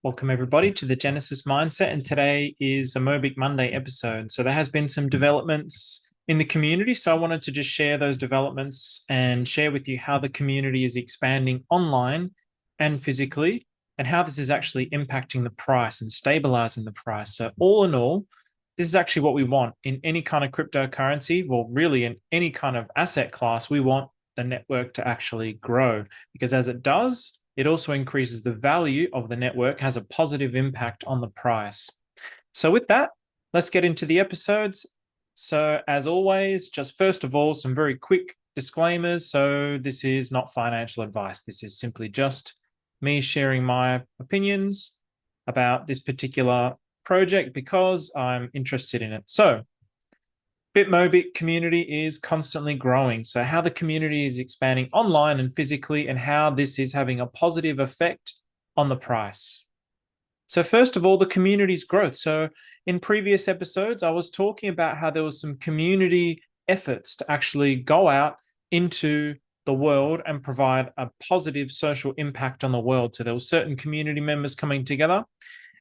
Welcome everybody to the Genesis Mindset, and today is a Mobick Monday episode. So there has been some developments in the community, so I wanted to just share those developments and share with you how the community is expanding online and physically, and how this is actually impacting the price and stabilizing the price. So all in all, this is actually what we want in any kind of cryptocurrency. Well, really in any kind of asset class, we want the network to actually grow, because as it does, it also increases the value of the network, has a positive impact on the price. So with that, let's get into the episodes. So as always, just first of all, some very quick disclaimers. So this is not financial advice. This is simply just me sharing my opinions about this particular project because I'm interested in it. So BitMobick community is constantly growing. So how the community is expanding online and physically, and how this is having a positive effect on the price. So first of all, the community's growth. So in previous episodes, I was talking about how there was some community efforts to actually go out into the world and provide a positive social impact on the world. So there were certain community members coming together.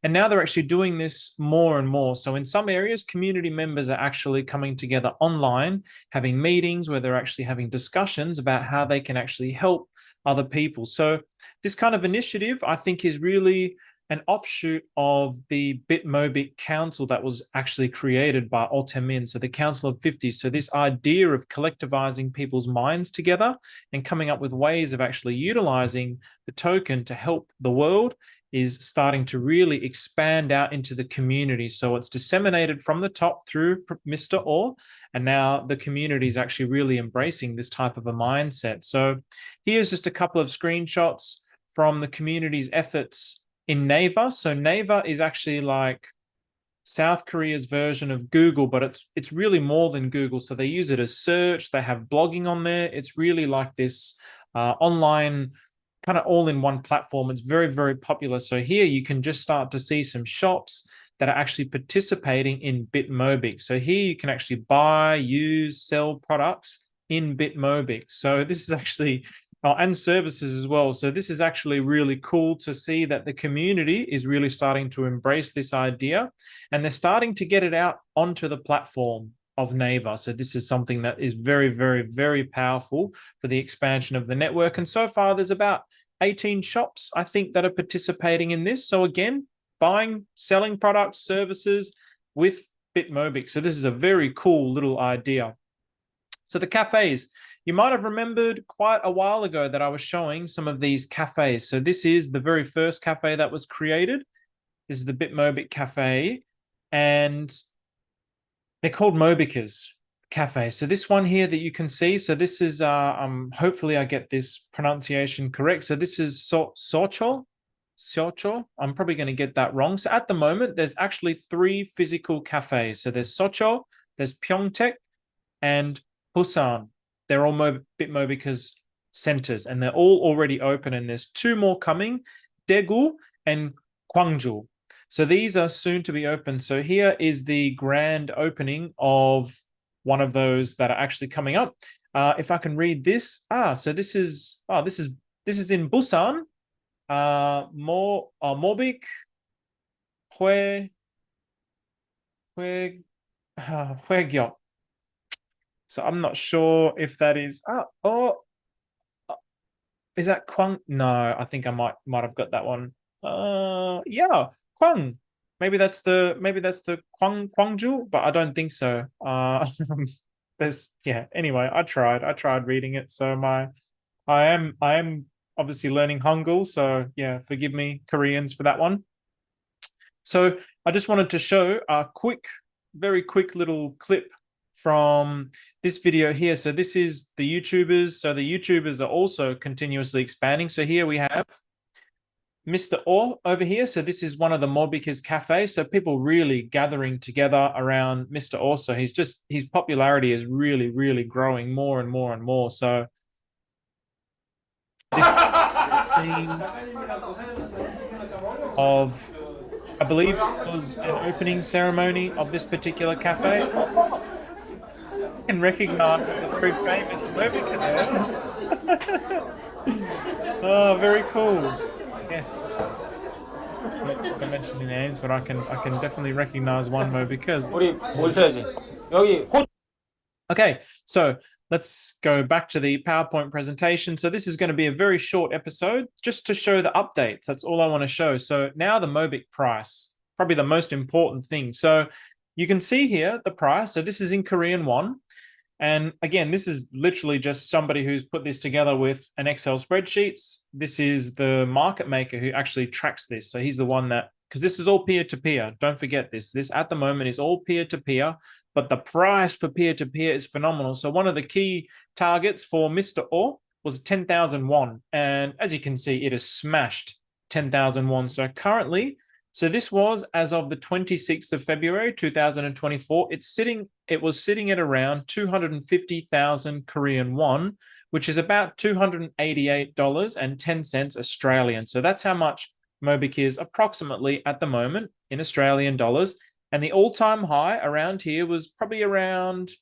And now they're actually doing this more and more. So in some areas, community members are actually coming together online, having meetings where they're actually having discussions about how they can actually help other people. So this kind of initiative, I think, is really an offshoot of the BitMobick Council that was actually created by Altemin, so the Council of 50. So this idea of collectivizing people's minds together and coming up with ways of actually utilizing the token to help the world is starting to really expand out into the community. So it's disseminated from the top through Mr. Orr, and now the community is actually really embracing this type of a mindset. So here's just a couple of screenshots from the community's efforts in Naver. So Naver is actually like South Korea's version of Google, but it's really more than Google. So they use it as search. They have blogging on there. It's really like this online kind of all-in-one platform. It's very, very popular. So here you can just start to see some shops that are actually participating in BitMobick. So here you can actually buy, use, sell products in BitMobick. So this is actually, and services as well. So this is actually really cool to see that the community is really starting to embrace this idea, and they're starting to get it out onto the platform of Naver. So this is something that is very, very, very powerful for the expansion of the network. And so far, there's about 18 shops, I think, that are participating in this. So again, buying, selling products, services with BitMobick. So this is a very cool little idea. So the cafes, you might have remembered quite a while ago that I was showing some of these cafes. So this is the very first cafe that was created. This is the BitMobick cafe, and they're called Mobickers Cafe. So this one here that you can see, so this is, hopefully I get this pronunciation correct. So this is Socho. I'm probably going to get that wrong. So at the moment, there's actually 3 physical cafes. So there's Socho, there's Pyeongtaek, and Busan. They're all BitMobickers centers, and they're all already open. And there's 2 more coming, Daegu and Gwangju. So these are soon to be open. So here is the grand opening of one of those that are actually coming up. If I can read this, so this is in Busan. Mobick Hwaegyeok. So I'm not sure if that is is that Kwang? No, I think I might have got that one. Yeah. Kwang. Maybe that's the Gwangju, but I don't think so. Anyway, I tried reading it. So I am obviously learning Hangul, so yeah, forgive me, Koreans, for that one. So I just wanted to show a very quick little clip from this video here. So this is the YouTubers. So the YouTubers are also continuously expanding. So here we have Mr. Orr over here. So this is one of the Mobickers Cafe. So people really gathering together around Mr. Orr. So his popularity is really, really growing more and more and more. So this of, I believe it was an opening ceremony of this particular cafe. I can recognize the very famous Mobicker there. Oh, very cool. Yes. don't mention any names, but I can definitely recognize one Mobick because. 우리 뭘 써야지? 여기 Okay, so let's go back to the PowerPoint presentation. So this is going to be a very short episode just to show the updates. That's all I want to show. So now the Mobick price, probably the most important thing. So you can see here the price. So this is in Korean won. And again, this is literally just somebody who's put this together with an Excel spreadsheets. This is the market maker who actually tracks this. So he's the one that, because this is all peer-to-peer. Don't forget this. This at the moment is all peer-to-peer, but the price for peer-to-peer is phenomenal. So one of the key targets for Mr. O was 10,000 won. And as you can see, it has smashed 10,000 won. So currently, so this was as of the 26th of February, 2024. It was sitting at around 250,000 Korean won, which is about $288.10 Australian. So that's how much Mobick is approximately at the moment in Australian dollars. And the all-time high around here was probably around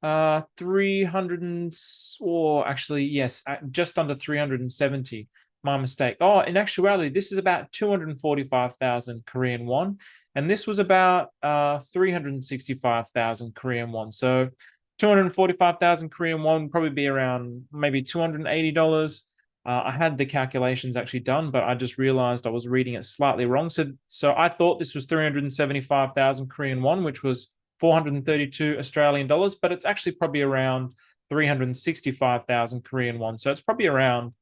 300 or actually, yes, just under 370. My mistake. Oh, in actuality, this is about 245,000 Korean won. And this was about 365,000 Korean won. So 245,000 Korean won would probably be around maybe $280. I had the calculations actually done, but I just realized I was reading it slightly wrong. So I thought this was 375,000 Korean won, which was 432 Australian dollars, but it's actually probably around 365,000 Korean won. So it's probably around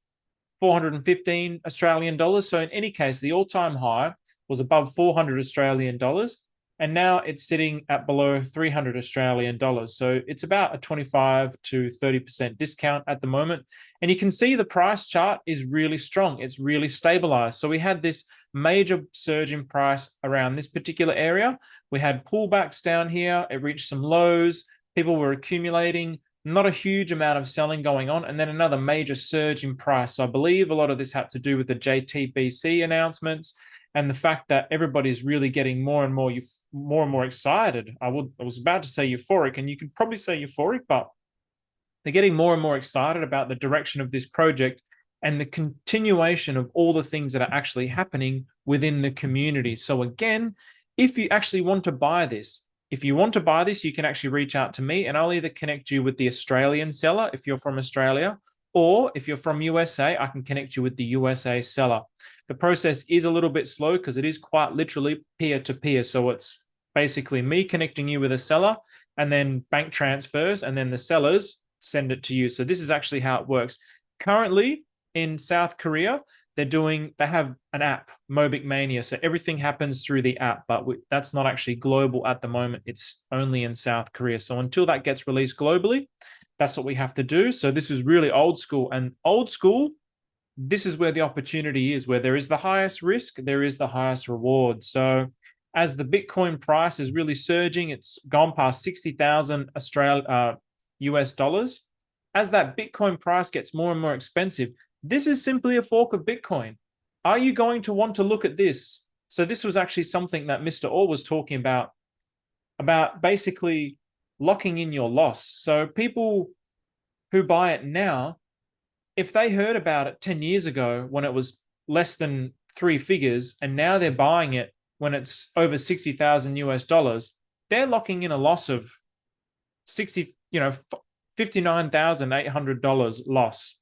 415 Australian dollars. So in any case, the all-time high was above 400 Australian dollars, and now it's sitting at below 300 Australian dollars. So it's about a 25 to 30% discount at the moment. And you can see the price chart is really strong. It's really stabilized. So we had this major surge in price around this particular area. We had pullbacks down here. It reached some lows. People were accumulating. Not a huge amount of selling going on, and then another major surge in price. So I believe a lot of this had to do with the JTBC announcements and the fact that everybody's really getting more and more excited. I was about to say euphoric, and you could probably say euphoric, but they're getting more and more excited about the direction of this project and the continuation of all the things that are actually happening within the community. So again, if you actually want to buy this, you can actually reach out to me, and I'll either connect you with the Australian seller if you're from Australia, or if you're from USA, I can connect you with the USA seller. The process is a little bit slow because it is quite literally peer-to-peer. So it's basically me connecting you with a seller and then bank transfers, and then the sellers send it to you. So this is actually how it works. Currently in South Korea, they have an app, Mobick Mania. So everything happens through the app, but that's not actually global at the moment. It's only in South Korea. So until that gets released globally, that's what we have to do. So this is really old school, and old school, this is where the opportunity is, where there is the highest risk, there is the highest reward. So as the Bitcoin price is really surging, it's gone past 60,000 US dollars. As that Bitcoin price gets more and more expensive, this is simply a fork of Bitcoin. Are you going to want to look at this? So this was actually something that Mr. Orr was talking about basically locking in your loss. So people who buy it now, if they heard about it 10 years ago when it was less than 3 figures, and now they're buying it when it's over 60,000 US dollars, they're locking in a loss of $59,800 loss.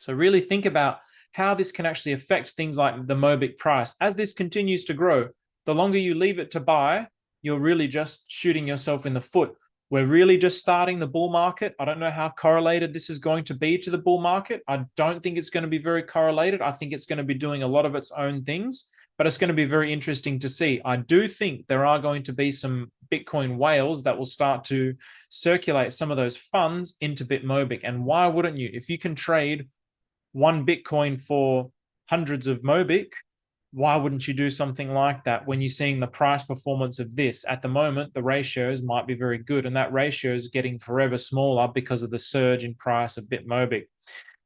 So really think about how this can actually affect things like the Mobick price. As this continues to grow, the longer you leave it to buy, you're really just shooting yourself in the foot. We're really just starting the bull market. I don't know how correlated this is going to be to the bull market. I don't think it's going to be very correlated. I think it's going to be doing a lot of its own things, but it's going to be very interesting to see. I do think there are going to be some Bitcoin whales that will start to circulate some of those funds into BitMobick. And why wouldn't you? If you can trade one Bitcoin for hundreds of Mobick, why wouldn't you do something like that when you're seeing the price performance of this? At the moment, the ratios might be very good, and that ratio is getting forever smaller because of the surge in price of BitMobick.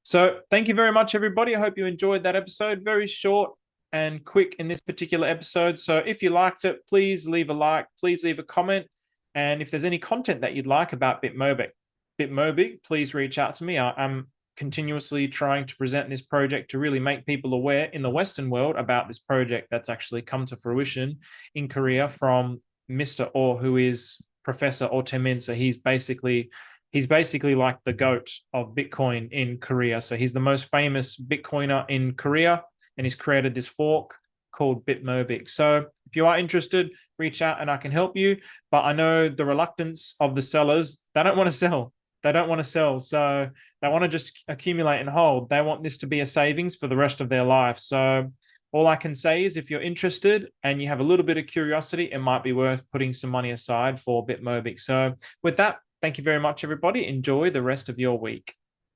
So thank you very much, everybody. I hope you enjoyed that episode. Very short and quick in this particular episode. So if you liked it, please leave a like, please leave a comment. And if there's any content that you'd like about BitMobick, please reach out to me. I'm continuously trying to present this project to really make people aware in the Western world about this project that's actually come to fruition in Korea from Mr. Oh, who is Professor Oh Tae-min. So he's basically like the GOAT of Bitcoin in Korea. So he's the most famous Bitcoiner in Korea, and he's created this fork called BitMobick. So if you are interested, reach out and I can help you. But I know the reluctance of the sellers, they don't want to sell. They don't want to sell. So they want to just accumulate and hold. They want this to be a savings for the rest of their life. So all I can say is if you're interested and you have a little bit of curiosity, it might be worth putting some money aside for BitMobick. So with that, thank you very much, everybody. Enjoy the rest of your week.